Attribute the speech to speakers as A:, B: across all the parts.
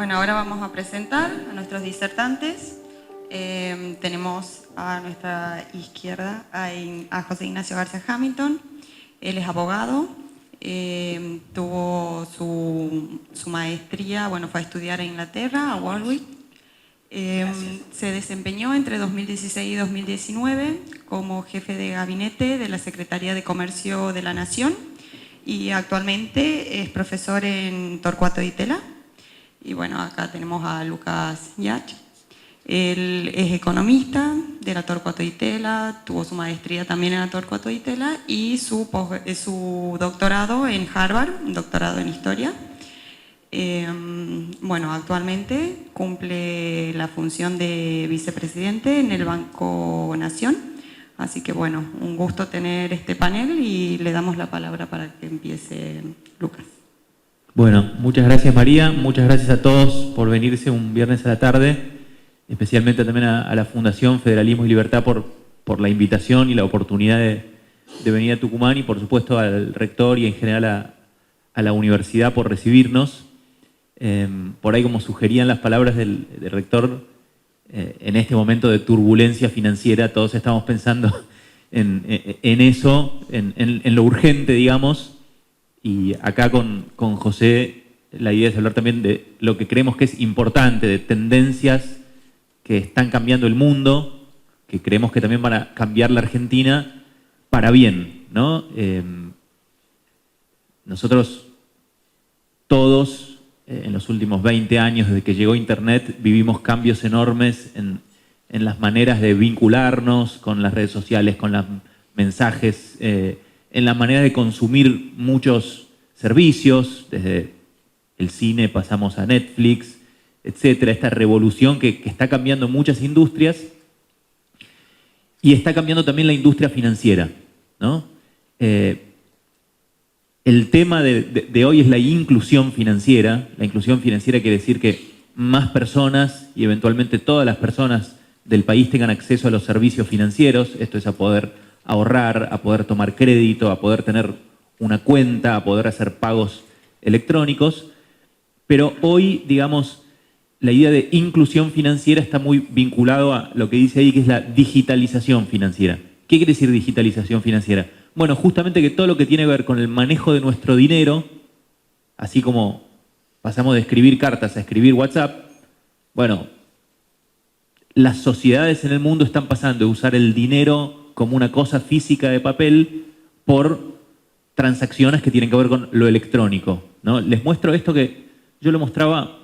A: Bueno, ahora vamos a presentar a nuestros disertantes. Tenemos a nuestra izquierda a José Ignacio García Hamilton. Él es abogado, tuvo su maestría, bueno, fue a estudiar a Inglaterra, a Warwick. Se desempeñó entre 2016 y 2019 como jefe de gabinete de la Secretaría de Comercio de la Nación y actualmente es profesor en Torcuato Di Tella. Y bueno, acá tenemos a Lucas Yach. Él es economista de la Torcuato Di Tella, tuvo su maestría también en la Torcuato Di Tella y su doctorado en Harvard, un doctorado en historia. Bueno, actualmente cumple la función de vicepresidente en el Banco Nación. Así que bueno, un gusto tener este panel y le damos la palabra para que empiece Lucas.
B: Bueno, muchas gracias María, muchas gracias a todos por venirse un viernes a la tarde, especialmente también a la Fundación Federalismo y Libertad por la invitación y la oportunidad de venir a Tucumán y por supuesto al rector y en general a la universidad por recibirnos. Por ahí, como sugerían las palabras del rector, en este momento de turbulencia financiera todos estamos pensando en eso, en lo urgente, digamos. Y acá con José la idea es hablar también de lo que creemos que es importante, de tendencias que están cambiando el mundo, que creemos que también van a cambiar la Argentina para bien, ¿no? Nosotros todos, en los últimos 20 años, desde que llegó Internet, vivimos cambios enormes en las maneras de vincularnos con las redes sociales, con los mensajes, en la manera de consumir muchos servicios, desde el cine pasamos a Netflix, etcétera, esta revolución que está cambiando muchas industrias y está cambiando también la industria financiera, ¿no? El tema de hoy es la inclusión financiera. La inclusión financiera quiere decir que más personas y eventualmente todas las personas del país tengan acceso a los servicios financieros. Esto es a poder ahorrar, a poder tomar crédito, a poder tener una cuenta, a poder hacer pagos electrónicos. Pero hoy, digamos, la idea de inclusión financiera está muy vinculado a lo que dice ahí, que es la digitalización financiera. ¿Qué quiere decir digitalización financiera? Bueno, justamente que todo lo que tiene que ver con el manejo de nuestro dinero, así como pasamos de escribir cartas a escribir WhatsApp, bueno, las sociedades en el mundo están pasando de usar el dinero como una cosa física de papel por transacciones que tienen que ver con lo electrónico, ¿no? Les muestro esto que yo lo mostraba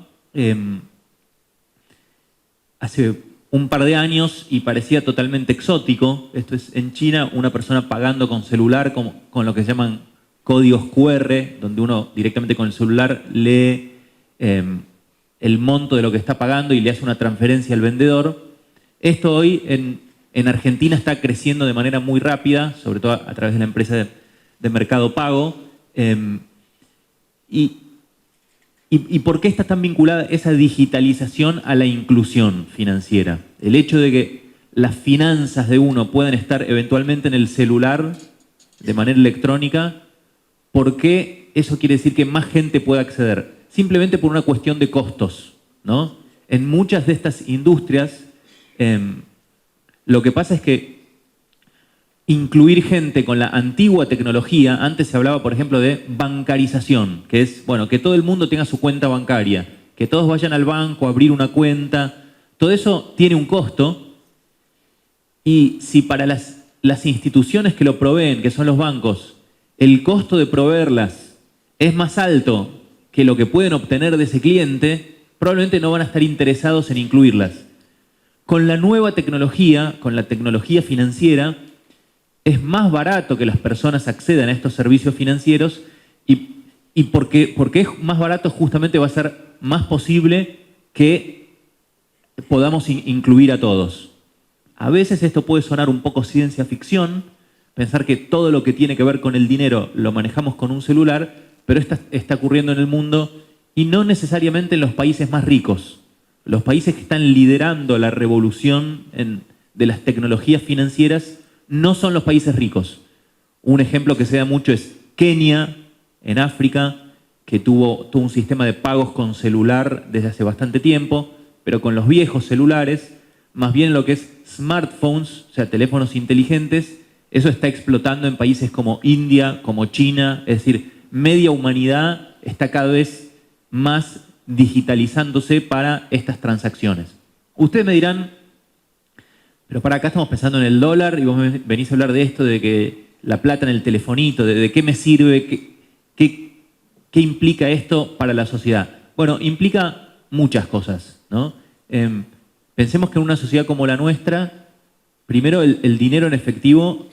B: hace un par de años y parecía totalmente exótico. Esto es en China, una persona pagando con celular con lo que se llaman códigos QR, donde uno directamente con el celular lee el monto de lo que está pagando y le hace una transferencia al vendedor. Esto hoy en Argentina está creciendo de manera muy rápida, sobre todo a través de la empresa de Mercado Pago. ¿Y por qué está tan vinculada esa digitalización a la inclusión financiera? El hecho de que las finanzas de uno puedan estar eventualmente en el celular de manera electrónica, ¿por qué eso quiere decir que más gente pueda acceder? Simplemente por una cuestión de costos, ¿no? En muchas de estas industrias, lo que pasa es que incluir gente con la antigua tecnología, antes se hablaba, por ejemplo, de bancarización, que es, bueno, que todo el mundo tenga su cuenta bancaria, que todos vayan al banco a abrir una cuenta. Todo eso tiene un costo y si para las instituciones que lo proveen, que son los bancos, el costo de proveerlas es más alto que lo que pueden obtener de ese cliente, probablemente no van a estar interesados en incluirlas. Con la nueva tecnología, con la tecnología financiera, es más barato que las personas accedan a estos servicios financieros y porque es más barato justamente va a ser más posible que podamos incluir a todos. A veces esto puede sonar un poco ciencia ficción, pensar que todo lo que tiene que ver con el dinero lo manejamos con un celular, pero esto está ocurriendo en el mundo y no necesariamente en los países más ricos. Los países que están liderando la revolución de las tecnologías financieras no son los países ricos. Un ejemplo que se da mucho es Kenia, en África, que tuvo un sistema de pagos con celular desde hace bastante tiempo, pero con los viejos celulares, más bien lo que es smartphones, o sea, teléfonos inteligentes, eso está explotando en países como India, como China, es decir, media humanidad está cada vez más digitalizándose para estas transacciones. Ustedes me dirán, pero para acá estamos pensando en el dólar y vos venís a hablar de esto, de que la plata en el telefonito, de qué me sirve, qué implica esto para la sociedad. Bueno, implica muchas cosas, ¿no? Pensemos que en una sociedad como la nuestra, primero el dinero en efectivo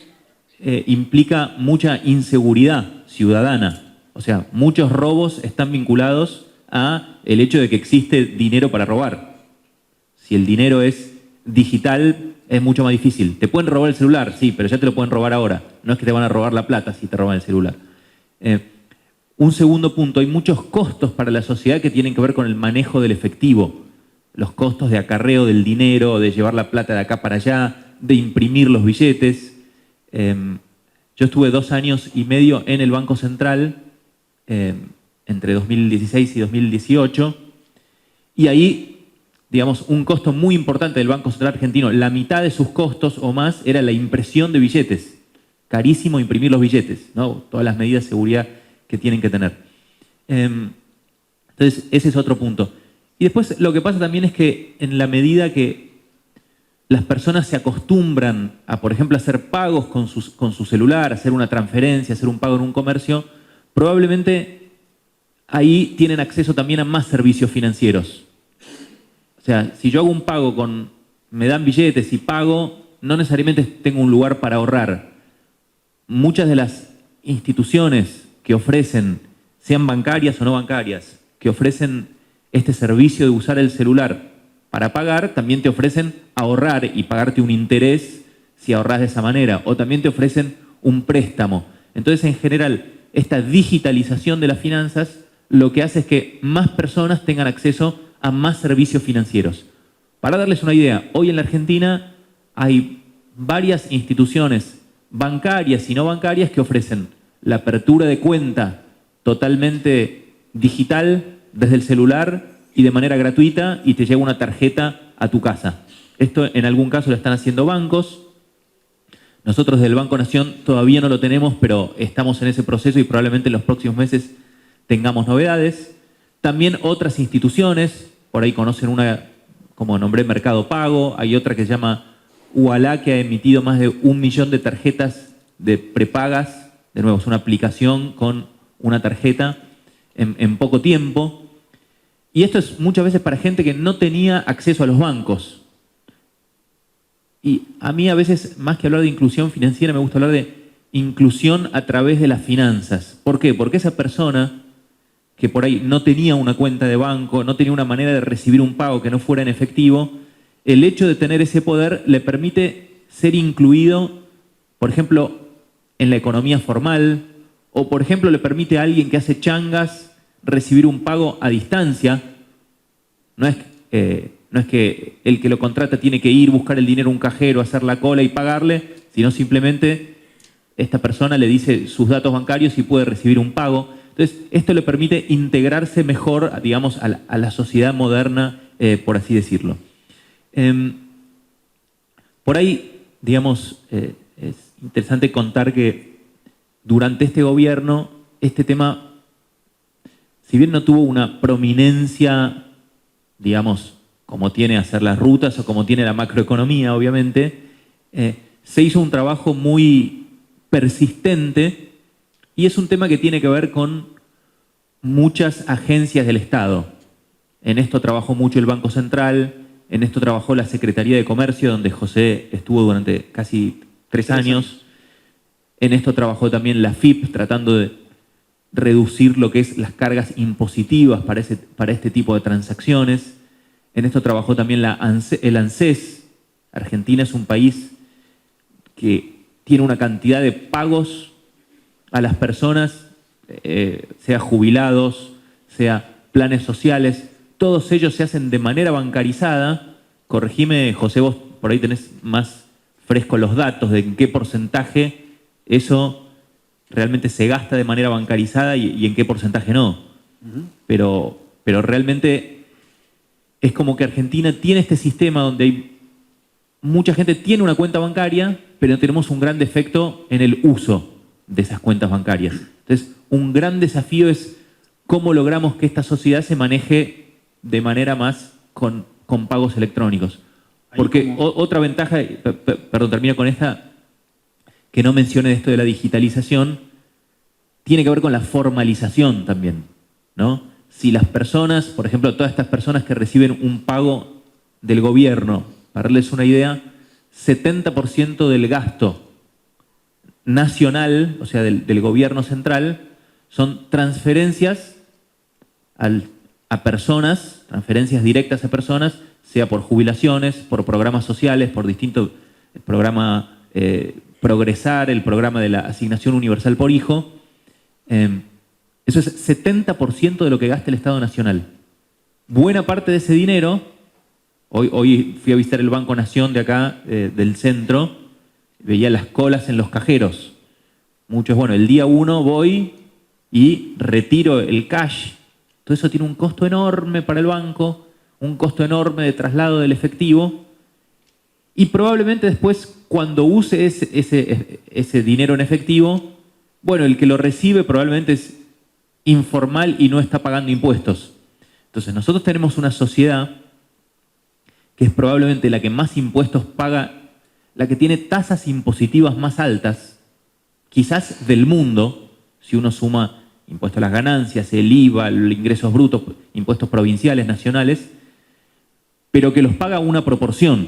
B: implica mucha inseguridad ciudadana. O sea, muchos robos están vinculados a el hecho de que existe dinero para robar. Si el dinero es digital, es mucho más difícil. ¿Te pueden robar el celular? Sí, pero ya te lo pueden robar ahora. No es que te van a robar la plata si te roban el celular. Un segundo punto, hay muchos costos para la sociedad que tienen que ver con el manejo del efectivo. Los costos de acarreo del dinero, de llevar la plata de acá para allá, de imprimir los billetes. Yo estuve 2 años y medio en el Banco Central, entre 2016 y 2018, y ahí, digamos, un costo muy importante del Banco Central argentino, la mitad de sus costos o más era la impresión de billetes. Carísimo imprimir los billetes, ¿no? Todas las medidas de seguridad que tienen que tener. Entonces, ese es otro punto. Y después lo que pasa también es que en la medida que las personas se acostumbran a, por ejemplo, hacer pagos con su celular, hacer una transferencia, hacer un pago en un comercio, probablemente ahí tienen acceso también a más servicios financieros. O sea, si yo hago un pago me dan billetes y pago, no necesariamente tengo un lugar para ahorrar. Muchas de las instituciones que ofrecen, sean bancarias o no bancarias, que ofrecen este servicio de usar el celular para pagar, también te ofrecen ahorrar y pagarte un interés si ahorras de esa manera, o también te ofrecen un préstamo. Entonces, en general, esta digitalización de las finanzas lo que hace es que más personas tengan acceso a más servicios financieros. Para darles una idea, hoy en la Argentina hay varias instituciones bancarias y no bancarias que ofrecen la apertura de cuenta totalmente digital desde el celular y de manera gratuita y te llega una tarjeta a tu casa. Esto en algún caso lo están haciendo bancos. Nosotros del Banco Nación todavía no lo tenemos, pero estamos en ese proceso y probablemente en los próximos meses tengamos novedades. También otras instituciones, por ahí conocen una, como nombré, Mercado Pago, hay otra que se llama Ualá, que ha emitido más de 1 millón de tarjetas de prepagas. De nuevo, es una aplicación con una tarjeta en poco tiempo. Y esto es muchas veces para gente que no tenía acceso a los bancos. Y a mí a veces, más que hablar de inclusión financiera, me gusta hablar de inclusión a través de las finanzas. ¿Por qué? Porque esa persona que por ahí no tenía una cuenta de banco, no tenía una manera de recibir un pago que no fuera en efectivo, el hecho de tener ese poder le permite ser incluido, por ejemplo, en la economía formal, o por ejemplo le permite a alguien que hace changas recibir un pago a distancia. No es que el que lo contrata tiene que ir, buscar el dinero a un cajero, hacer la cola y pagarle, sino simplemente esta persona le dice sus datos bancarios y puede recibir un pago. Entonces, esto le permite integrarse mejor, digamos, a la sociedad moderna, por así decirlo. Por ahí, digamos, es interesante contar que durante este gobierno, este tema, si bien no tuvo una prominencia, digamos, como tiene hacer las rutas o como tiene la macroeconomía, obviamente, se hizo un trabajo muy persistente y es un tema que tiene que ver con muchas agencias del Estado. En esto trabajó mucho el Banco Central, en esto trabajó la Secretaría de Comercio, donde José estuvo durante casi 3 años. En esto trabajó también la FIP, tratando de reducir lo que es las cargas impositivas para este tipo de transacciones. En esto trabajó también el ANSES. Argentina es un país que tiene una cantidad de pagos a las personas, sea jubilados, sea planes sociales, todos ellos se hacen de manera bancarizada. Corregime, José, vos por ahí tenés más fresco los datos de en qué porcentaje eso realmente se gasta de manera bancarizada y en qué porcentaje no. pero realmente es como que Argentina tiene este sistema donde hay mucha gente tiene una cuenta bancaria, pero tenemos un gran defecto en el uso de esas cuentas bancarias. Entonces, un gran desafío es cómo logramos que esta sociedad se maneje de manera más con pagos electrónicos. Porque otra ventaja, perdón, termino con esta, que no mencioné esto de la digitalización, tiene que ver con la formalización también, ¿no? Si las personas, por ejemplo, todas estas personas que reciben un pago del gobierno, para darles una idea, 70% del gasto nacional, o sea, del gobierno central, son transferencias a personas, transferencias directas a personas, sea por jubilaciones, por programas sociales, por distintos, el programa Progresar, el programa de la asignación universal por hijo. Eso es 70% de lo que gasta el Estado Nacional. Buena parte de ese dinero, hoy fui a visitar el Banco Nación de acá, del centro, veía las colas en los cajeros. Muchos, bueno, el día 1 voy y retiro el cash. Todo eso tiene un costo enorme para el banco, un costo enorme de traslado del efectivo. Y probablemente después, cuando use ese dinero en efectivo, bueno, el que lo recibe probablemente es informal y no está pagando impuestos. Entonces, nosotros tenemos una sociedad que es probablemente la que más impuestos paga, la que tiene tasas impositivas más altas, quizás del mundo, si uno suma impuestos a las ganancias, el IVA, los ingresos brutos, impuestos provinciales, nacionales, pero que los paga una proporción.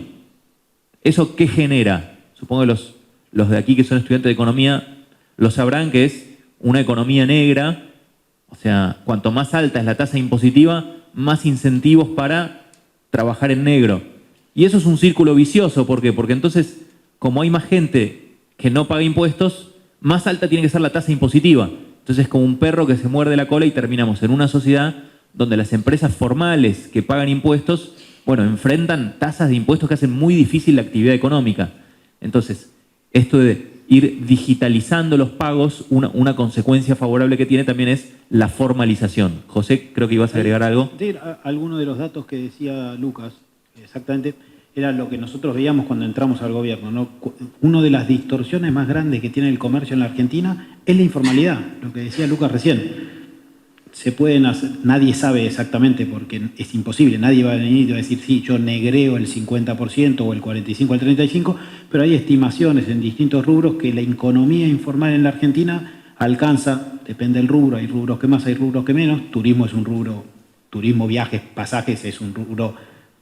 B: ¿Eso qué genera? Supongo que los de aquí que son estudiantes de economía lo sabrán, que es una economía negra. O sea, cuanto más alta es la tasa impositiva, más incentivos para trabajar en negro. Y eso es un círculo vicioso. ¿Por qué? Porque entonces, como hay más gente que no paga impuestos, más alta tiene que ser la tasa impositiva. Entonces es como un perro que se muerde la cola y terminamos en una sociedad donde las empresas formales que pagan impuestos, bueno, enfrentan tasas de impuestos que hacen muy difícil la actividad económica. Entonces, esto de ir digitalizando los pagos, una consecuencia favorable que tiene también es la formalización. José, creo que ibas a agregar algo.
C: Algunos de los datos que decía Lucas, exactamente, era lo que nosotros veíamos cuando entramos al gobierno, ¿no? Una de las distorsiones más grandes que tiene el comercio en la Argentina es la informalidad, lo que decía Lucas recién. Nadie sabe exactamente porque es imposible, nadie va a venir y va a decir, sí, yo negreo el 50% o el 45% o el 35%, pero hay estimaciones en distintos rubros que la economía informal en la Argentina alcanza, depende del rubro, hay rubros que más, hay rubros que menos, turismo es un rubro, turismo, viajes, pasajes es un rubro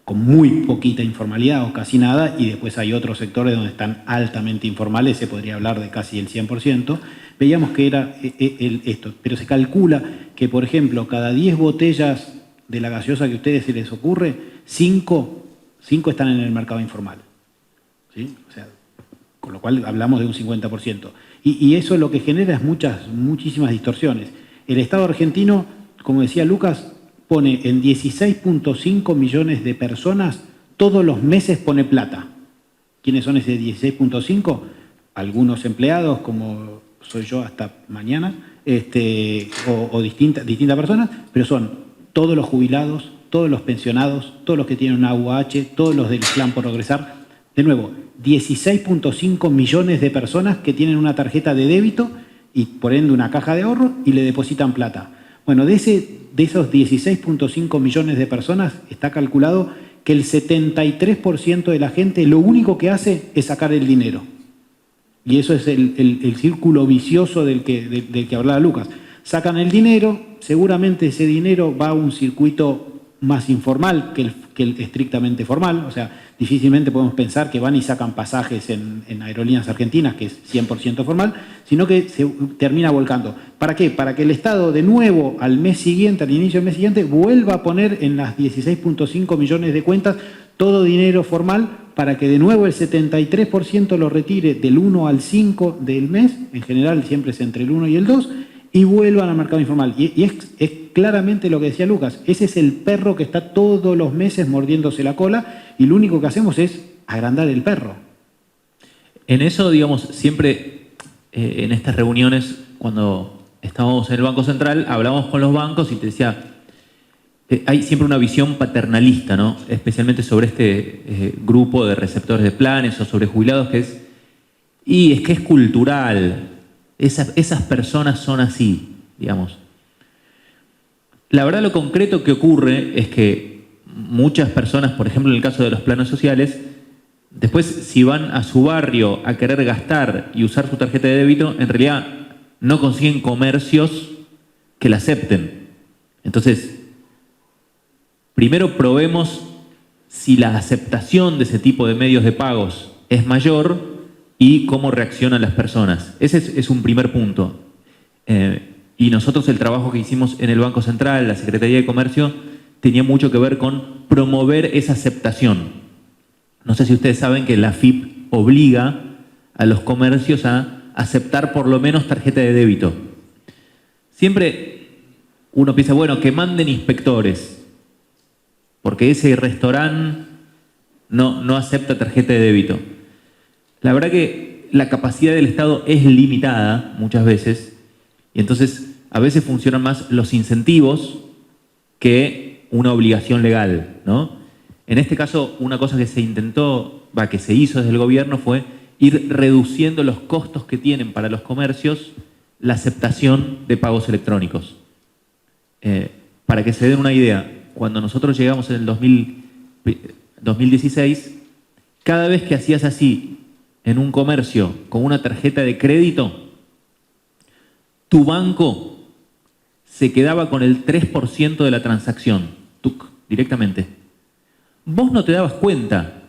C: con muy poquita informalidad o casi nada, y después hay otros sectores donde están altamente informales, se podría hablar de casi el 100%. Veíamos que era esto, pero se calcula que, por ejemplo, cada 10 botellas de la gaseosa que a ustedes se les ocurre, 5 están en el mercado informal. ¿Sí? O sea, con lo cual hablamos de un 50%. Y eso lo que genera es muchísimas distorsiones. El Estado argentino, como decía Lucas, pone en 16.5 millones de personas, todos los meses pone plata. ¿Quiénes son ese 16.5? Algunos empleados, como soy yo hasta mañana, o distintas personas, pero son todos los jubilados, todos los pensionados, todos los que tienen una UH, todos los del plan Progresar. De nuevo, 16.5 millones de personas que tienen una tarjeta de débito y por ende una caja de ahorro y le depositan plata. Bueno, de esos 16.5 millones de personas está calculado que el 73% de la gente lo único que hace es sacar el dinero. Y eso es el círculo vicioso del que hablaba Lucas. Sacan el dinero, seguramente ese dinero va a un circuito más informal que el estrictamente formal. O sea, difícilmente podemos pensar que van y sacan pasajes en aerolíneas argentinas, que es 100% formal, sino que se termina volcando. ¿Para qué? Para que el Estado de nuevo al mes siguiente, al inicio del mes siguiente, vuelva a poner en las 16.5 millones de cuentas todo dinero formal para que de nuevo el 73% lo retire del 1 al 5 del mes, en general siempre es entre el 1 y el 2, y vuelvan al mercado informal. Y es claramente lo que decía Lucas, ese es el perro que está todos los meses mordiéndose la cola y lo único que hacemos es agrandar el perro.
B: En eso, digamos, siempre en estas reuniones, cuando estábamos en el Banco Central, hablamos con los bancos y te decía, hay siempre una visión paternalista, ¿no? Especialmente sobre este grupo de receptores de planes o sobre jubilados, que es que es cultural, esas personas son así, digamos. La verdad, lo concreto que ocurre es que muchas personas, por ejemplo en el caso de los planes sociales, después si van a su barrio a querer gastar y usar su tarjeta de débito, en realidad no consiguen comercios que la acepten. Entonces, primero probemos si la aceptación de ese tipo de medios de pagos es mayor y cómo reaccionan las personas. Ese es un primer punto. Y nosotros el trabajo que hicimos en el Banco Central, la Secretaría de Comercio, tenía mucho que ver con promover esa aceptación. No sé si ustedes saben que la AFIP obliga a los comercios a aceptar por lo menos tarjeta de débito. Siempre uno piensa, bueno, que manden inspectores, porque ese restaurante no acepta tarjeta de débito. La verdad que la capacidad del Estado es limitada muchas veces, y entonces a veces funcionan más los incentivos que una obligación legal, ¿no? En este caso, una cosa que se que se hizo desde el gobierno fue ir reduciendo los costos que tienen para los comercios la aceptación de pagos electrónicos. Para que se den una idea, cuando nosotros llegamos en el 2016, cada vez que hacías así en un comercio con una tarjeta de crédito, tu banco se quedaba con el 3% de la transacción, directamente. Vos no te dabas cuenta.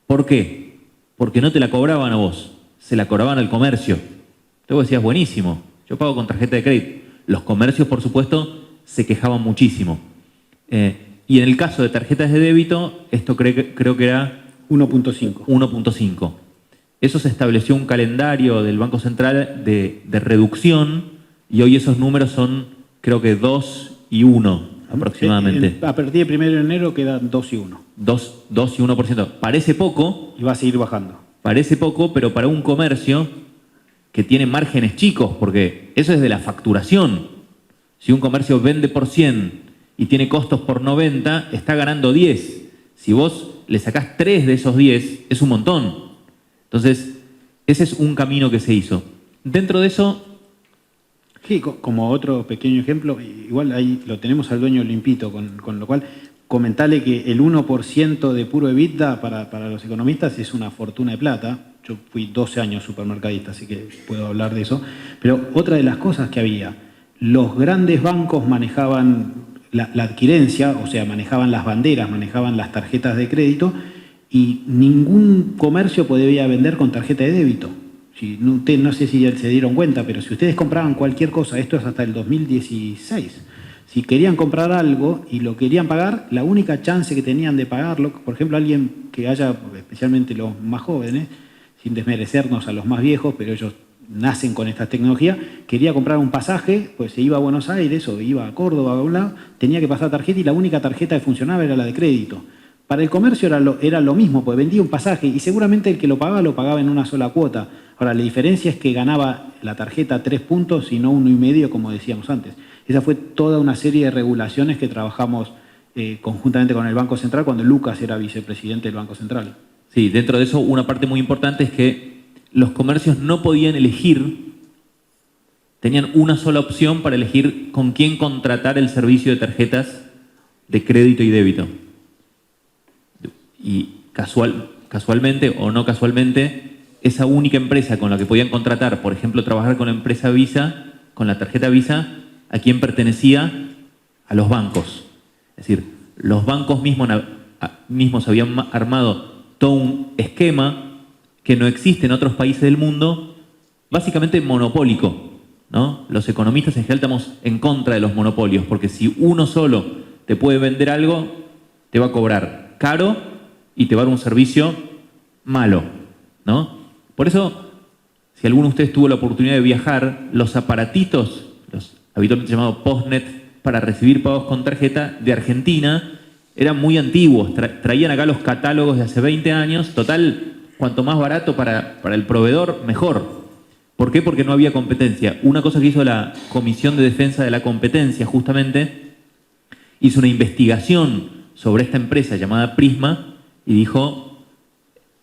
B: ¿Por qué? Porque no te la cobraban a vos, se la cobraban al comercio. Entonces vos decías, buenísimo, yo pago con tarjeta de crédito. Los comercios, por supuesto, se quejaban muchísimo. Y en el caso de tarjetas de débito, esto creo que era
C: 1.5.
B: 1.5. Eso se estableció un calendario del Banco Central de reducción y hoy esos números son, creo que 2 y 1 aproximadamente.
C: A partir del 1 de enero quedan 2 y 1.
B: 2 y 1%. Parece poco.
C: Y va a seguir bajando.
B: Parece poco, pero para un comercio que tiene márgenes chicos, porque eso es de la facturación. Si un comercio vende por 100 y tiene costos por 90, está ganando 10. Si vos le sacás 3 de esos 10, es un montón. Entonces, ese es un camino que se hizo. Dentro de eso...
C: Sí, como otro pequeño ejemplo, igual ahí lo tenemos al dueño limpito, con lo cual comentarle que el 1% de puro EBITDA para los economistas es una fortuna de plata. Yo fui 12 años supermercadista, así que puedo hablar de eso. Pero otra de las cosas que había, los grandes bancos manejaban la adquirencia, o sea, manejaban las banderas, manejaban las tarjetas de crédito y ningún comercio podía vender con tarjeta de débito. No sé si se dieron cuenta, pero si ustedes compraban cualquier cosa, esto es hasta el 2016, si querían comprar algo y lo querían pagar, la única chance que tenían de pagarlo, por ejemplo, alguien que haya, especialmente los más jóvenes, sin desmerecernos a los más viejos, pero ellos nacen con esta tecnología, quería comprar un pasaje, pues se iba a Buenos Aires o iba a Córdoba o a un lado, tenía que pasar tarjeta y la única tarjeta que funcionaba era la de crédito. Para el comercio era lo mismo, pues vendía un pasaje y seguramente el que lo pagaba en una sola cuota. Ahora, la diferencia es que ganaba la tarjeta 3 puntos y no 1,5, como decíamos antes. Esa fue toda una serie de regulaciones que trabajamos conjuntamente con el Banco Central cuando Lucas era vicepresidente del Banco Central.
B: Sí, dentro de eso una parte muy importante es que los comercios no podían elegir, tenían una sola opción para elegir con quién contratar el servicio de tarjetas de crédito y débito. Y casualmente o no casualmente, esa única empresa con la que podían contratar, por ejemplo, trabajar con la empresa Visa, con la tarjeta Visa, a quien pertenecía a los bancos. Es decir, los bancos mismos habían armado todo un esquema que no existe en otros países del mundo, básicamente monopólico, ¿no? Los economistas en general estamos en contra de los monopolios, porque si uno solo te puede vender algo, te va a cobrar caro y te va a dar un servicio malo, ¿no? Por eso, si alguno de ustedes tuvo la oportunidad de viajar, los aparatitos, los habitualmente llamados postnet, para recibir pagos con tarjeta de Argentina, eran muy antiguos. Traían acá los catálogos de hace 20 años. Total, cuanto más barato para el proveedor, mejor. ¿Por qué? Porque no había competencia. Una cosa que hizo la Comisión de Defensa de la Competencia, justamente, hizo una investigación sobre esta empresa llamada Prisma y dijo,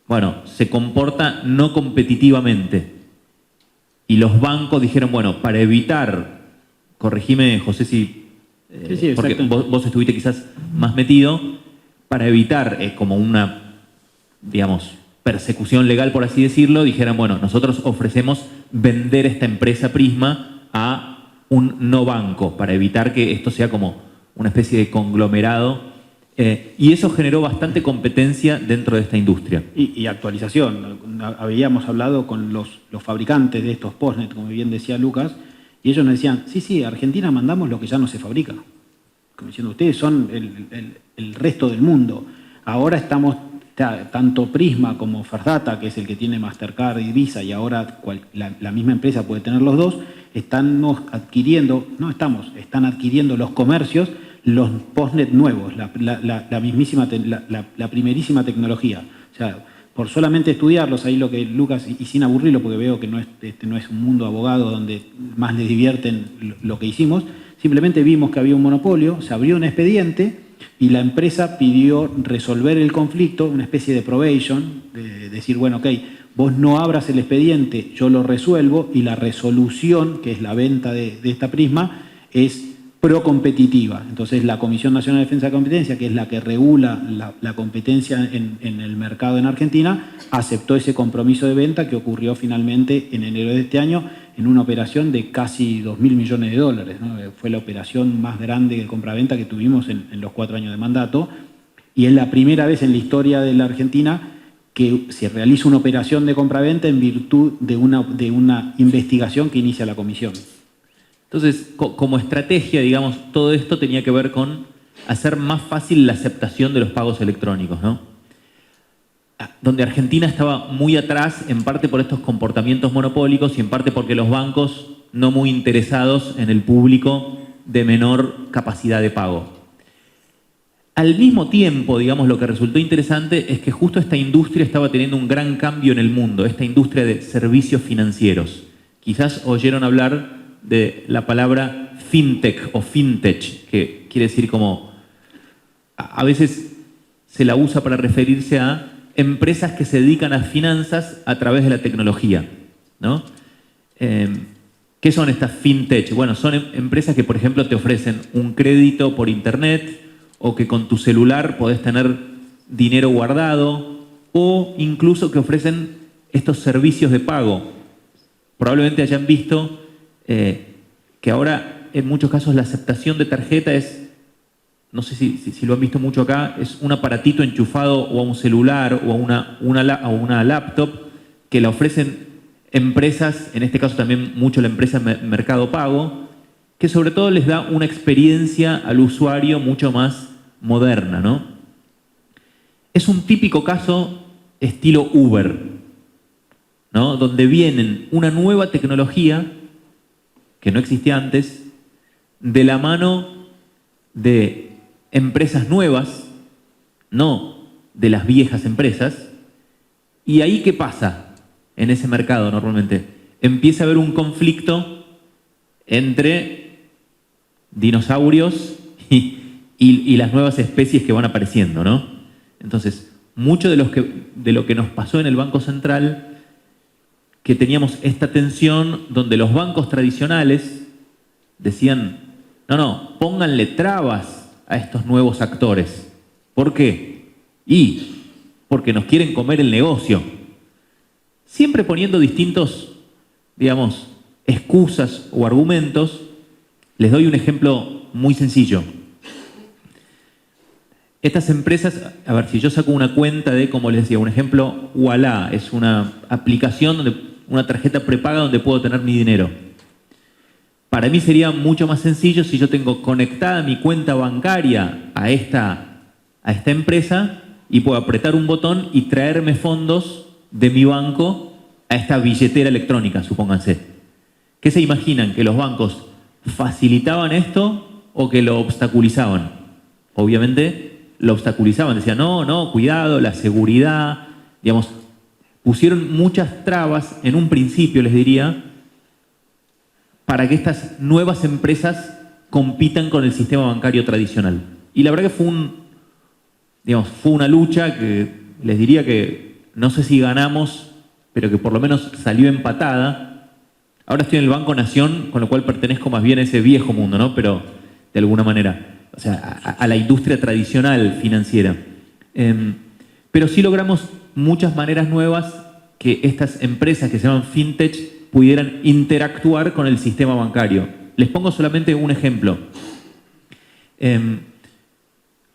B: bueno, se comporta no competitivamente. Y los bancos dijeron, bueno, para evitar, corregime, José, si
C: Sí,
B: porque
C: exacto.
B: vos estuviste quizás más metido, para evitar como una, digamos, persecución legal, por así decirlo, dijeron, bueno, nosotros ofrecemos vender esta empresa Prisma a un no banco, para evitar que esto sea como una especie de conglomerado. Y eso generó bastante competencia dentro de esta industria.
C: Y actualización. Habíamos hablado con los fabricantes de estos postnet, como bien decía Lucas, y ellos nos decían, sí, a Argentina mandamos lo que ya no se fabrica. Como diciendo, ustedes son el resto del mundo. Ahora estamos, tanto Prisma como Ferdata, que es el que tiene Mastercard y Visa, y ahora la misma empresa puede tener los dos, están adquiriendo los comercios, los postnet nuevos, la primerísima tecnología. O sea, por solamente estudiarlos, ahí lo que Lucas, y sin aburrirlo, porque veo que no es un mundo abogado donde más les divierten lo que hicimos, simplemente vimos que había un monopolio, se abrió un expediente y la empresa pidió resolver el conflicto, una especie de probation, de decir, bueno, ok, vos no abras el expediente, yo lo resuelvo, y la resolución, que es la venta de esta Prisma, es procompetitiva. Entonces la Comisión Nacional de Defensa de la Competencia, que es la que regula la competencia en el mercado en Argentina, aceptó ese compromiso de venta que ocurrió finalmente en enero de este año en una operación de casi 2.000 millones de dólares, ¿no? Fue la operación más grande de compraventa que tuvimos en los 4 años de mandato, y es la primera vez en la historia de la Argentina que se realiza una operación de compraventa en virtud de una investigación que inicia la Comisión.
B: Entonces, como estrategia, digamos, todo esto tenía que ver con hacer más fácil la aceptación de los pagos electrónicos, ¿no? Donde Argentina estaba muy atrás, en parte por estos comportamientos monopólicos y en parte porque los bancos no muy interesados en el público de menor capacidad de pago. Al mismo tiempo, digamos, lo que resultó interesante es que justo esta industria estaba teniendo un gran cambio en el mundo, esta industria de servicios financieros. Quizás oyeron hablar de la palabra fintech o fintech, que quiere decir como, a veces se la usa para referirse a empresas que se dedican a finanzas a través de la tecnología, ¿no? ¿Qué son estas fintech? Bueno, son empresas que, por ejemplo, te ofrecen un crédito por internet, o que con tu celular podés tener dinero guardado, o incluso que ofrecen estos servicios de pago. Probablemente hayan visto que ahora en muchos casos la aceptación de tarjeta es, no sé si lo han visto mucho acá, es un aparatito enchufado o a un celular o a una laptop que la ofrecen empresas, en este caso también mucho la empresa Mercado Pago, que sobre todo les da una experiencia al usuario mucho más moderna, ¿no? Es un típico caso estilo Uber, ¿no? Donde vienen una nueva tecnología que no existía antes, de la mano de empresas nuevas, no de las viejas empresas. ¿Y ahí qué pasa en ese mercado normalmente? Empieza a haber un conflicto entre dinosaurios y las nuevas especies que van apareciendo, ¿no? Entonces, mucho de lo que nos pasó en el Banco Central, que teníamos esta tensión donde los bancos tradicionales decían, no, pónganle trabas a estos nuevos actores. ¿Por qué? Porque nos quieren comer el negocio. Siempre poniendo distintos, digamos, excusas o argumentos. Les doy un ejemplo muy sencillo. Estas empresas, a ver, si yo saco una cuenta de, como les decía, un ejemplo, Ualá, es una aplicación, una tarjeta prepaga donde puedo tener mi dinero. Para mí sería mucho más sencillo si yo tengo conectada mi cuenta bancaria a esta empresa y puedo apretar un botón y traerme fondos de mi banco a esta billetera electrónica, supónganse. ¿Qué se imaginan? ¿Que los bancos facilitaban esto o que lo obstaculizaban? Obviamente lo obstaculizaban, decían, no, cuidado, la seguridad, digamos, pusieron muchas trabas en un principio, les diría, para que estas nuevas empresas compitan con el sistema bancario tradicional. Y la verdad que fue una lucha que les diría que no sé si ganamos, pero que por lo menos salió empatada. Ahora estoy en el Banco Nación, con lo cual pertenezco más bien a ese viejo mundo, ¿no? Pero de alguna manera, o sea, a la industria tradicional financiera. Pero sí logramos muchas maneras nuevas que estas empresas que se llaman fintech pudieran interactuar con el sistema bancario. Les pongo solamente un ejemplo.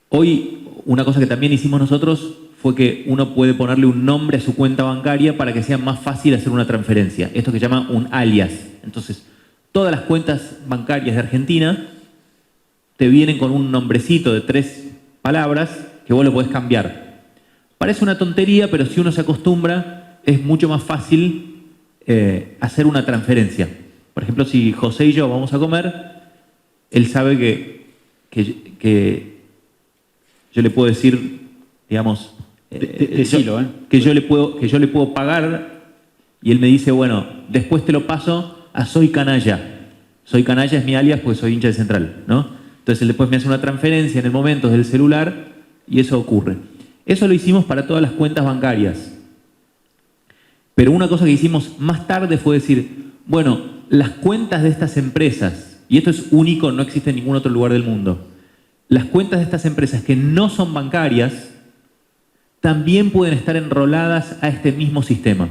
B: Hoy, una cosa que también hicimos nosotros fue que uno puede ponerle un nombre a su cuenta bancaria para que sea más fácil hacer una transferencia. Esto que se llama un alias. Entonces, todas las cuentas bancarias de Argentina te vienen con un nombrecito de 3 palabras que vos lo podés cambiar. Parece una tontería, pero si uno se acostumbra, es mucho más fácil hacer una transferencia. Por ejemplo, si José y yo vamos a comer, él sabe que yo le puedo decir, digamos, que yo le puedo pagar, y él me dice, bueno, después te lo paso a Soy Canalla. Soy Canalla es mi alias porque soy hincha de Central, ¿no? Entonces él después me hace una transferencia en el momento desde el celular y eso ocurre. Eso lo hicimos para todas las cuentas bancarias. Pero una cosa que hicimos más tarde fue decir, bueno, las cuentas de estas empresas, y esto es único, no existe en ningún otro lugar del mundo, las cuentas de estas empresas que no son bancarias también pueden estar enroladas a este mismo sistema.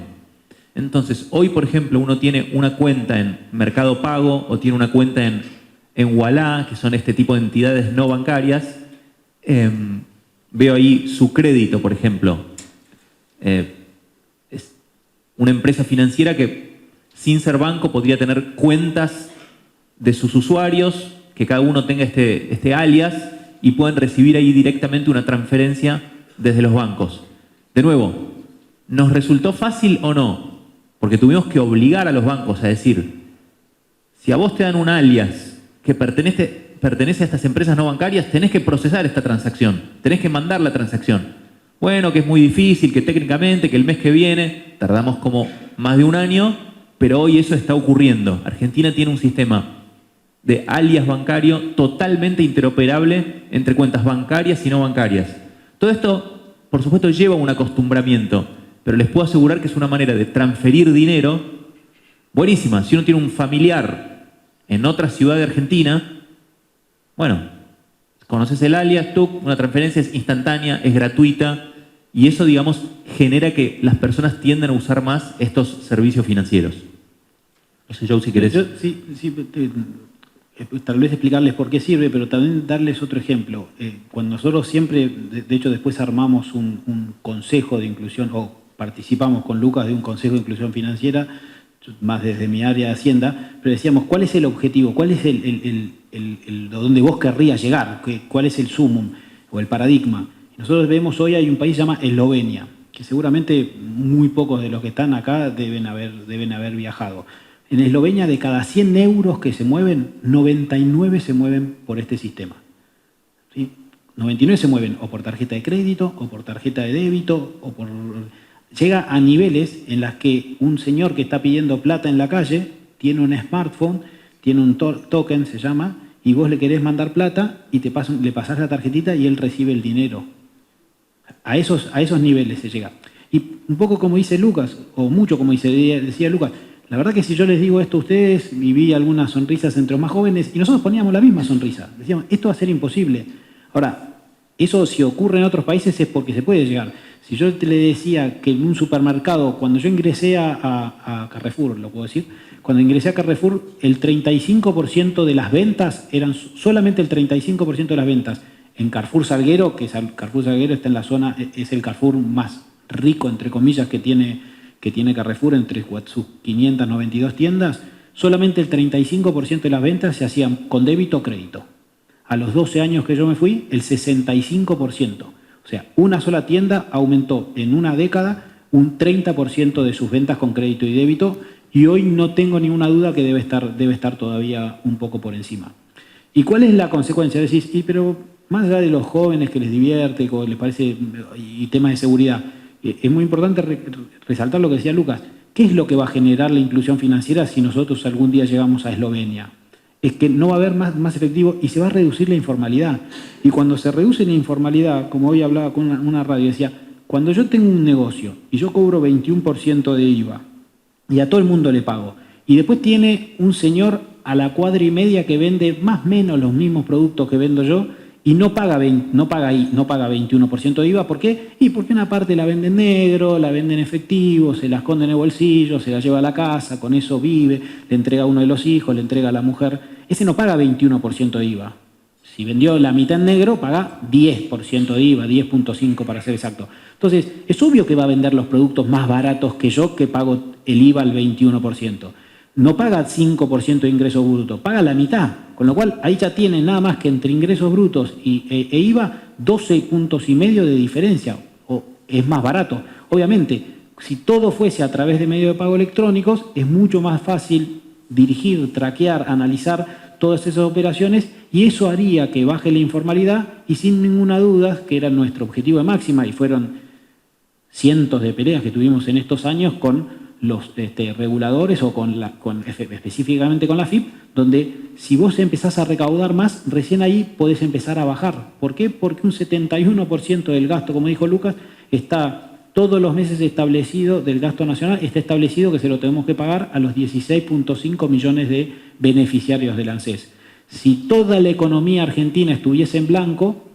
B: Entonces, hoy, por ejemplo, uno tiene una cuenta en Mercado Pago o tiene una cuenta en Ualá, que son este tipo de entidades no bancarias. Veo ahí Su Crédito, por ejemplo. Es una empresa financiera que, sin ser banco, podría tener cuentas de sus usuarios, que cada uno tenga este alias y puedan recibir ahí directamente una transferencia desde los bancos. De nuevo, ¿nos resultó fácil o no? Porque tuvimos que obligar a los bancos a decir, si a vos te dan un alias que pertenece a estas empresas no bancarias, tenés que procesar esta transacción, tenés que mandar la transacción. Bueno, que es muy difícil, que técnicamente, que el mes que viene, tardamos como más de un año, pero hoy eso está ocurriendo. Argentina tiene un sistema de alias bancario totalmente interoperable entre cuentas bancarias y no bancarias. Todo esto, por supuesto, lleva un acostumbramiento, pero les puedo asegurar que es una manera de transferir dinero buenísima. Si uno tiene un familiar en otra ciudad de Argentina, bueno, conoces el alias, tú, una transferencia es instantánea, es gratuita, y eso, digamos, genera que las personas tiendan a usar más estos servicios financieros. No sé, Joe, si querés.
C: Tal vez explicarles por qué sirve, pero también darles otro ejemplo. Cuando nosotros siempre, de hecho después armamos un consejo de inclusión, o participamos con Lucas de un consejo de inclusión financiera, más desde mi área de Hacienda, pero decíamos, ¿cuál es el objetivo? ¿Cuál es donde vos querrías llegar? ¿Cuál es el sumum o el paradigma? Nosotros vemos hoy, hay un país que se llama Eslovenia, que seguramente muy pocos de los que están acá deben haber viajado. En Eslovenia, de cada 100 euros que se mueven, 99 se mueven por este sistema. ¿Sí? 99 se mueven o por tarjeta de crédito, o por tarjeta de débito, o por... Llega a niveles en las que un señor que está pidiendo plata en la calle tiene un smartphone, tiene un token, se llama, y vos le querés mandar plata y le pasás la tarjetita y él recibe el dinero. A esos niveles se llega. Y un poco como dice Lucas, o mucho como decía Lucas, la verdad que si yo les digo esto a ustedes, y vi algunas sonrisas entre los más jóvenes, y nosotros poníamos la misma sonrisa. Decíamos, esto va a ser imposible. Ahora, eso si ocurre en otros países es porque se puede llegar. Si yo le decía que en un supermercado, cuando yo ingresé a Carrefour, lo puedo decir, cuando ingresé a Carrefour, el 35% de las ventas eran solamente el 35% de las ventas. En Carrefour Salguero, Carrefour Salguero está en la zona, es el Carrefour más rico, entre comillas, que tiene Carrefour entre sus 592 tiendas, solamente el 35% de las ventas se hacían con débito o crédito. A los 12 años que yo me fui, el 65%. O sea, una sola tienda aumentó en una década un 30% de sus ventas con crédito y débito, y hoy no tengo ninguna duda que debe estar todavía un poco por encima. ¿Y cuál es la consecuencia? Decís, pero más allá de los jóvenes que les divierte, que les parece, y temas de seguridad, es muy importante resaltar lo que decía Lucas. ¿Qué es lo que va a generar la inclusión financiera si nosotros algún día llegamos a Eslovenia? Es que no va a haber más efectivo y se va a reducir la informalidad. Y cuando se reduce la informalidad, como hoy hablaba con una radio, decía, cuando yo tengo un negocio y yo cobro 21% de IVA y a todo el mundo le pago, y después tiene un señor a la cuadra y media que vende más o menos los mismos productos que vendo yo y no paga 21% de IVA, ¿por qué? Y porque una parte la vende en negro, la vende en efectivo, se la esconde en el bolsillo, se la lleva a la casa, con eso vive, le entrega a uno de los hijos, le entrega a la mujer. Ese no paga 21% de IVA. Si vendió la mitad en negro, paga 10% de IVA, 10.5 para ser exacto. Entonces, es obvio que va a vender los productos más baratos que yo, que pago el IVA al 21%. No paga 5% de ingreso bruto, paga la mitad. Con lo cual, ahí ya tiene nada más que entre ingresos brutos e IVA 12 puntos y medio de diferencia. O es más barato. Obviamente, si todo fuese a través de medios de pago electrónicos, es mucho más fácil dirigir, traquear, analizar todas esas operaciones y eso haría que baje la informalidad y sin ninguna duda, que era nuestro objetivo de máxima y fueron cientos de peleas que tuvimos en estos años con los reguladores o específicamente con la AFIP, donde si vos empezás a recaudar más, recién ahí podés empezar a bajar. ¿Por qué? Porque un 71% del gasto, como dijo Lucas, está todos los meses establecido del gasto nacional, está establecido que se lo tenemos que pagar a los 16.5 millones de beneficiarios del ANSES. Si toda la economía argentina estuviese en blanco,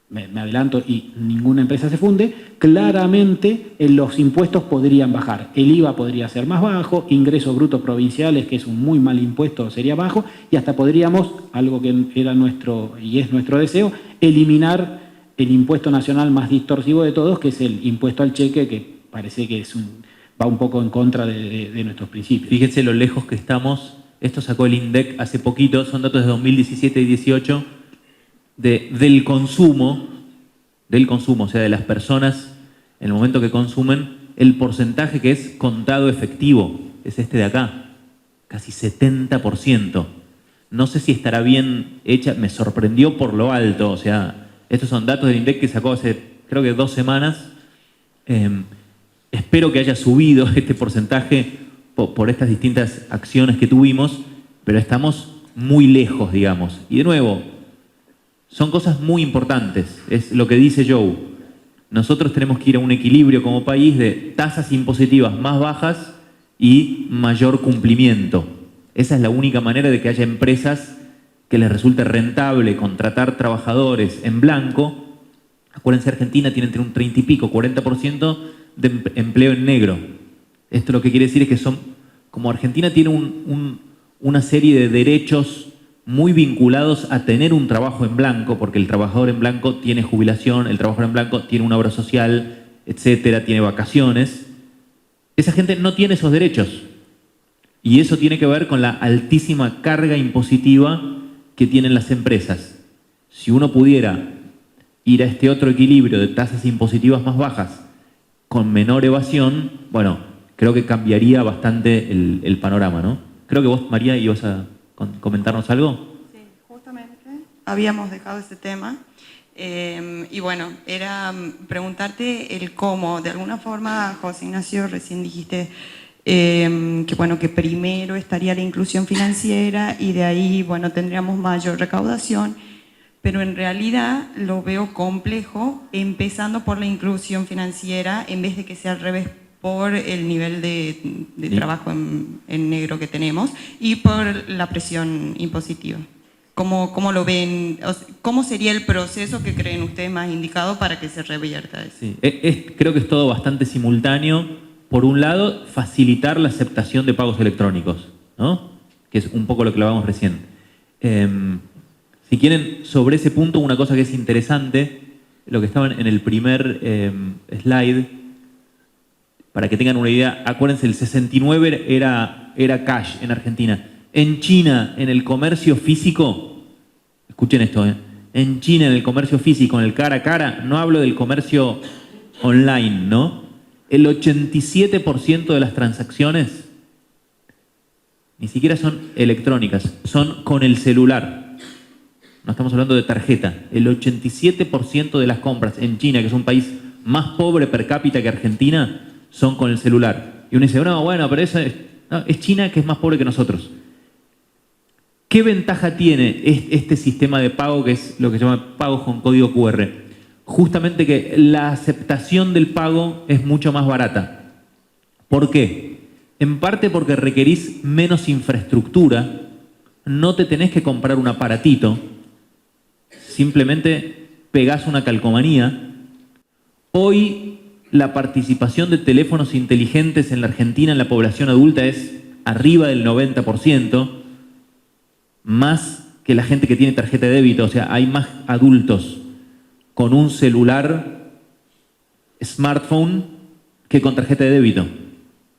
C: me adelanto y ninguna empresa se funde, claramente los impuestos podrían bajar. El IVA podría ser más bajo, ingresos brutos provinciales, que es un muy mal impuesto, sería bajo, y hasta podríamos, algo que era nuestro y es nuestro deseo, eliminar el impuesto nacional más distorsivo de todos, que es el impuesto al cheque, que parece que va un poco en contra de nuestros principios.
B: Fíjense lo lejos que estamos. Esto sacó el INDEC hace poquito, son datos de 2017 y 2018, del consumo, o sea, de las personas en el momento que consumen, el porcentaje que es contado efectivo, es este de acá, casi 70%. No sé si estará bien hecha, me sorprendió por lo alto, o sea, estos son datos del INDEC que sacó hace creo que 2 semanas. Espero que haya subido este porcentaje por estas distintas acciones que tuvimos, pero estamos muy lejos, digamos. Y de nuevo, son cosas muy importantes, es lo que dice Joe. Nosotros tenemos que ir a un equilibrio como país de tasas impositivas más bajas y mayor cumplimiento. Esa es la única manera de que haya empresas que les resulte rentable contratar trabajadores en blanco. Acuérdense, Argentina tiene entre un 30 y pico, 40% de empleo en negro. Esto lo que quiere decir es que como Argentina tiene una serie de derechos muy vinculados a tener un trabajo en blanco, porque el trabajador en blanco tiene jubilación, el trabajador en blanco tiene una obra social, etcétera, tiene vacaciones. Esa gente no tiene esos derechos. Y eso tiene que ver con la altísima carga impositiva que tienen las empresas. Si uno pudiera ir a este otro equilibrio de tasas impositivas más bajas con menor evasión, bueno, creo que cambiaría bastante el panorama, ¿no? Creo que vos, María, ibas a comentarnos algo.
A: Sí, justamente habíamos dejado ese tema y bueno, era preguntarte el cómo. De alguna forma, José Ignacio, recién dijiste que bueno, que primero estaría la inclusión financiera y de ahí, bueno, tendríamos mayor recaudación, pero en realidad lo veo complejo, empezando por la inclusión financiera en vez de que sea al revés, por el nivel de trabajo en negro que tenemos y por la presión impositiva. ¿Cómo lo ven? ¿Cómo sería el proceso que creen ustedes más indicado para que se revierta eso?
B: Sí, creo que es todo bastante simultáneo. Por un lado, facilitar la aceptación de pagos electrónicos, ¿no? Que es un poco lo que hablábamos recién. Si quieren, sobre ese punto, una cosa que es interesante, lo que estaba en el primer slide, para que tengan una idea, acuérdense, el 69 era cash en Argentina. En China, en el comercio físico, escuchen esto, en China, en el comercio físico, en el cara a cara, no hablo del comercio online, ¿no? El 87% de las transacciones ni siquiera son electrónicas, son con el celular. No estamos hablando de tarjeta. El 87% de las compras en China, que es un país más pobre per cápita que Argentina, son con el celular. Y uno dice, no, bueno, pero eso es China, que es más pobre que nosotros. ¿Qué ventaja tiene este sistema de pago, que es lo que se llama pagos con código QR? Justamente que la aceptación del pago es mucho más barata. ¿Por qué? En parte porque requerís menos infraestructura, no te tenés que comprar un aparatito, simplemente pegás una calcomanía. Hoy la participación de teléfonos inteligentes en la Argentina en la población adulta es arriba del 90%, más que la gente que tiene tarjeta de débito. O sea, hay más adultos con un celular, smartphone, que con tarjeta de débito.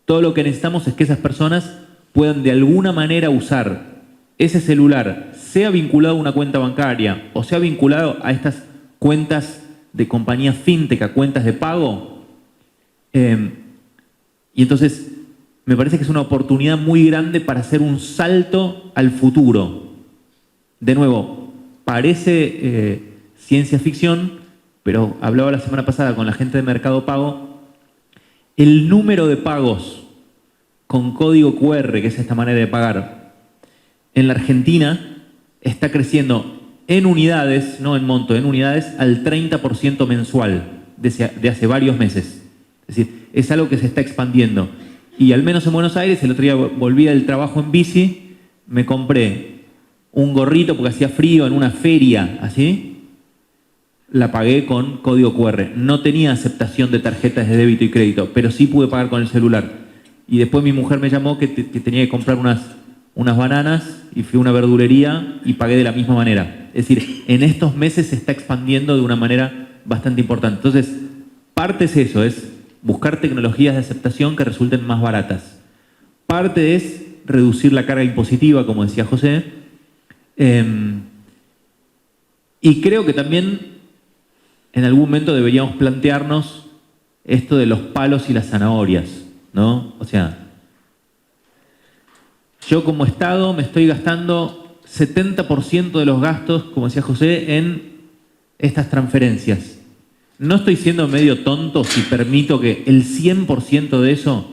B: Todo lo que necesitamos es que esas personas puedan de alguna manera usar ese celular, sea vinculado a una cuenta bancaria o sea vinculado a estas cuentas de compañías fintech, a cuentas de pago. Y entonces me parece que es una oportunidad muy grande para hacer un salto al futuro. De nuevo, parece ciencia ficción, pero hablaba la semana pasada con la gente de Mercado Pago. El número de pagos con código QR, que es esta manera de pagar, en la Argentina está creciendo en unidades, no en monto, en unidades, al 30% mensual de hace varios meses. Es decir, es algo que se está expandiendo. Y al menos en Buenos Aires, el otro día volví del trabajo en bici, me compré un gorrito porque hacía frío en una feria, así, la pagué con código QR. No tenía aceptación de tarjetas de débito y crédito, pero sí pude pagar con el celular. Y después mi mujer me llamó que tenía que comprar unas bananas y fui a una verdulería y pagué de la misma manera. Es decir, en estos meses se está expandiendo de una manera bastante importante. Entonces, parte es eso, es buscar tecnologías de aceptación que resulten más baratas. Parte es reducir la carga impositiva, como decía José. Y creo que también en algún momento deberíamos plantearnos esto de los palos y las zanahorias, ¿no? O sea, yo como Estado me estoy gastando 70% de los gastos, como decía José, en estas transferencias. No estoy siendo medio tonto si permito que el 100% de eso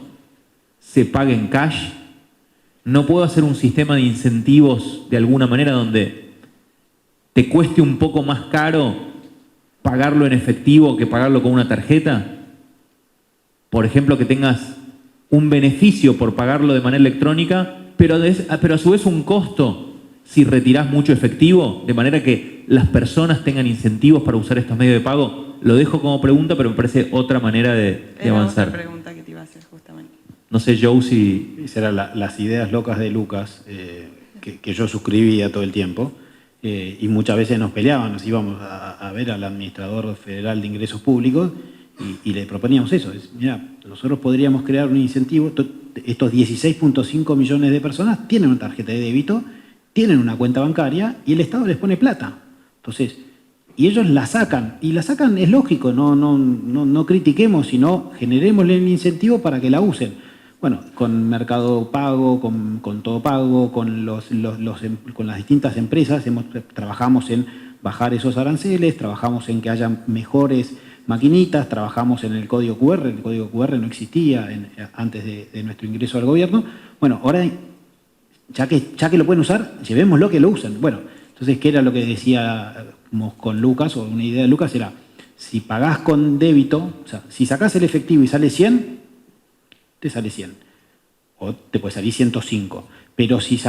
B: se pague en cash. No puedo hacer un sistema de incentivos de alguna manera donde te cueste un poco más caro pagarlo en efectivo que pagarlo con una tarjeta. Por ejemplo, que tengas un beneficio por pagarlo de manera electrónica, pero a su vez un costo si retirás mucho efectivo, de manera que las personas tengan incentivos para usar estos medios de pago. Lo dejo como pregunta, pero me parece otra manera de avanzar.
A: Otra pregunta que te iba a hacer justamente.
B: No sé, Joe, si...
C: Esas eran las ideas locas de Lucas, que yo suscribía todo el tiempo, y muchas veces nos peleaban, nos íbamos a ver al administrador federal de ingresos públicos y le proponíamos eso. Mira, nosotros podríamos crear un incentivo. Estos 16.5 millones de personas tienen una tarjeta de débito, tienen una cuenta bancaria y el Estado les pone plata. Entonces, y ellos la sacan, y la sacan, es lógico, no critiquemos, sino generémosle el incentivo para que la usen. Bueno, con Mercado Pago, con Todo Pago, con las distintas empresas, trabajamos en bajar esos aranceles, trabajamos en que haya mejores maquinitas, trabajamos en el código QR. El código QR no existía antes de nuestro ingreso al gobierno. Bueno, ahora, ya que lo pueden usar, llevémoslo que lo usen. Bueno, entonces, ¿qué era lo que decíamos con Lucas? O una idea de Lucas era, si pagás con débito, o sea, si sacás el efectivo y sale 100, te sale 100. O te puede salir 105. Pero si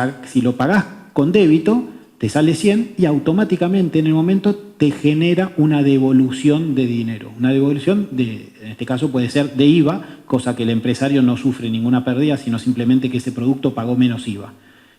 C: lo pagás con débito, te sale 100 y automáticamente en el momento te genera una devolución de dinero. Una devolución, en este caso puede ser de IVA, cosa que el empresario no sufre ninguna pérdida, sino simplemente que ese producto pagó menos IVA.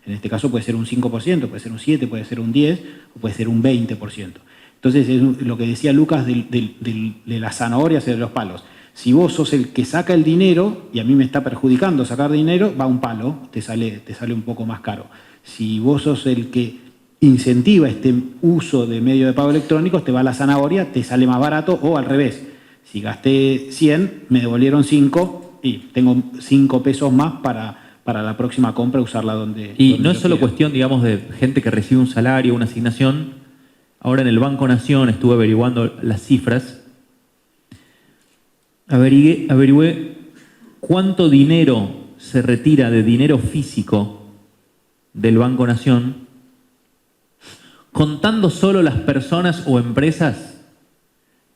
C: En este caso puede ser un 5%, puede ser un 7%, puede ser un 10% o puede ser un 20%. Entonces, es lo que decía Lucas de las zanahorias y de los palos. Si vos sos el que saca el dinero y a mí me está perjudicando sacar dinero, va un palo, te sale un poco más caro. Si vos sos el que incentiva este uso de medios de pago electrónicos, te va la zanahoria, te sale más barato, o al revés. Si gasté 100, me devolvieron 5 y tengo 5 pesos más para la próxima compra usarla donde...
B: Y
C: donde
B: no es solo
C: quiera.
B: cuestión, digamos, de gente que recibe un salario, una asignación. Ahora en el Banco Nación estuve averiguando las cifras. Averigüé cuánto dinero se retira de dinero físico del Banco Nación, contando solo las personas o empresas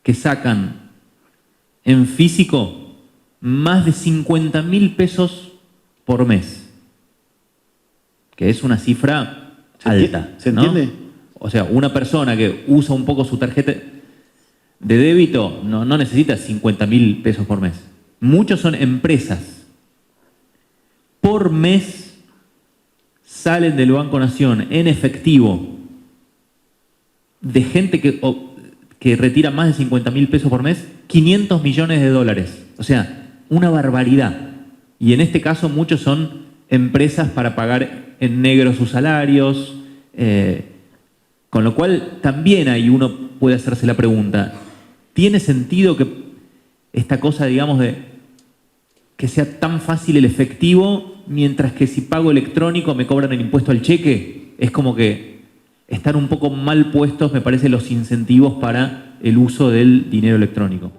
B: que sacan en físico más de 50.000 pesos por mes, que es una cifra alta.
C: ¿Se
B: ¿no?
C: entiende?
B: O sea, una persona que usa un poco su tarjeta de débito no necesita 50.000 pesos por mes. Muchos son empresas. Por mes salen del Banco Nación en efectivo de gente que retira más de 50.000 pesos por mes, 500 millones de dólares. O sea, una barbaridad. Y en este caso muchos son empresas para pagar en negro sus salarios, con lo cual también ahí uno puede hacerse la pregunta, ¿tiene sentido que esta cosa, digamos, de que sea tan fácil el efectivo, mientras que si pago electrónico me cobran el impuesto al cheque? Es como que están un poco mal puestos, me parece, los incentivos para el uso del dinero electrónico.